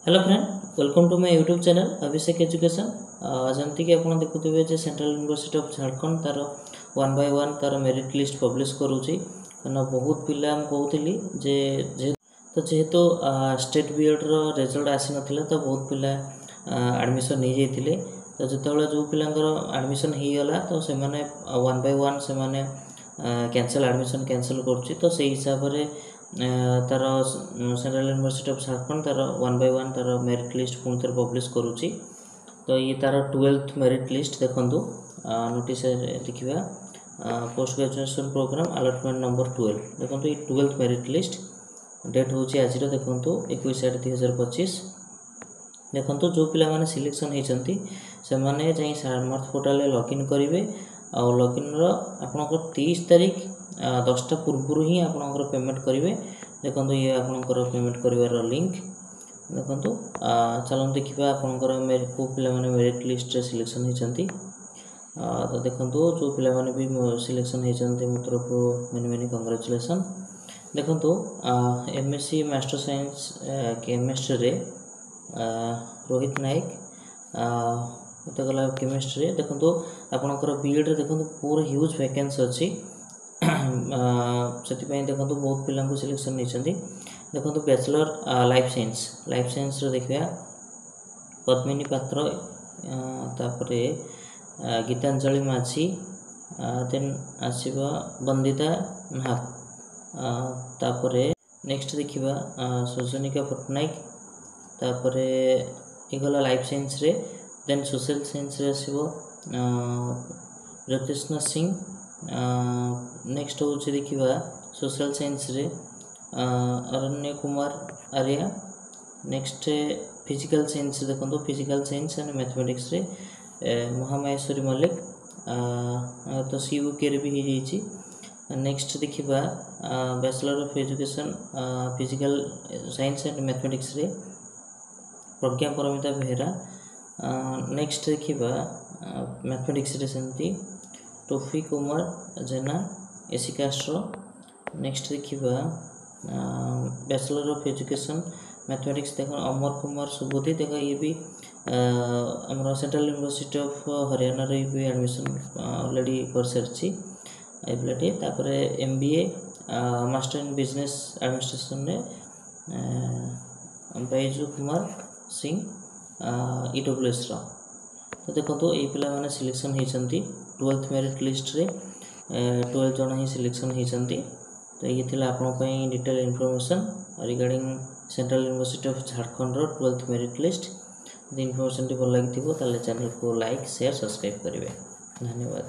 Hello friend, welcome to my YouTube channel Abhishek education. जमती कि आप देखुवे जे सेंट्रल यूनिवर्सिटी ऑफ झारखंड तार 1 by 1 तार मेरिट लिस्ट पब्लिश करुँची कारण बहुत पिला कहूली जेहेतु स्टेट बीएड रिजल्ट आसी ना तो बहुत पिला एडमिशन हो जाते तो जो जो पिलांकर एडमिशन होगला तो से 1 by 1 से कैंसल एडमिशन कैंसल करुँची तो से हिसाब से तार सेंट्रल यूनिवर्सिटी ऑफ झारखंड तार 1 by 1 तार मेरिट लिस्ट पुणी थे पब्लिश करुँची। तो ये तार 12th मेरिट लिस्ट देखु नोटिस देखा post graduation programme allotment number 12 देखो ये 12th मेरिट लिस्ट डेट हूँ आज देखो 21/8/2025। देखो जो पिला माने सिलेक्शन होती से माने जाई सामर्थ पोर्टाल लॉगिन करेंगे और लॉगिन आपनकर 30 तारीख 10टा पूर्व ही आपनकर पेमेंट करेंगे। देखो ये आपनकर पेमेंट करिवार लिंक देखो चलो देखा आपनकर को पिला माने मेरिट लिस्ट रे सिलेक्शन होती। तो देखो जो पिला माने भी सिलेक्शन होती मो तरफ मेनी मेनी कंग्रेचुलेसन। देखो एमएससी मास्टर साइंस केमिस्ट्री रे रोहित नायक तो गला केमिस्ट्री देखो आपनकर बीएड रे देखो पूरा ह्यूज वैकेंसी अच्छी से देखो बहुत पिला सिलेक्शन होती। देखो बैचलर लाइफ साइंस देखा पद्मिनी पात्र तापरे गीतांजलि माझी देन आसवा बंदिता नाथ तापरे नेक्स्ट देखा सजनिका पट्टनायक तापरे गला लाइफ साइंस रे देन सोशल साइंस रे आसव ज्योतिष्णा सिंह। नेक्स्ट हूँ देखा सोशल साइंस रे Aranya Kumar Arya. Next physical science देखो फिजिकल साइंस एंड मैथमेटिक्स रे महामाहेश्वरी मल्लिक तो सीयूके रे भी हो। नेक्स्ट देखा bachelor of education physical science and mathematics रे प्रज्ञा परमिता बेहरा। नेक्स्ट देखा मैथमेटिक्स रे सेमती टोफी कुमार जेना एसी कास्ट्रो। नेक्स्ट देखा बैचलर ऑफ एजुकेशन मैथमेटिक्स देखो अमर कुमार सुबोधी देखो ये भी आम सेंट्रल यूनिवर्सिटी ऑफ हरियाणा रे भी एडमिशन ऑलरेडी कर सारी एबिलिटी। तापर MBA master in business administration रे बैजू कुमार सिंह ईडब्ल्यूएस रा। तो देखो ये पिला माने सिलेक्शन होती 12th मेरिट लिस्ट रे 12 जन ही सिलेक्शन होती। तो ये थिला आपण detail information regarding central university of Jharkhand 12th merit list. Information भल लगी ताले चैनल को लाइक शेयर सब्सक्राइब करेंगे। धन्यवाद।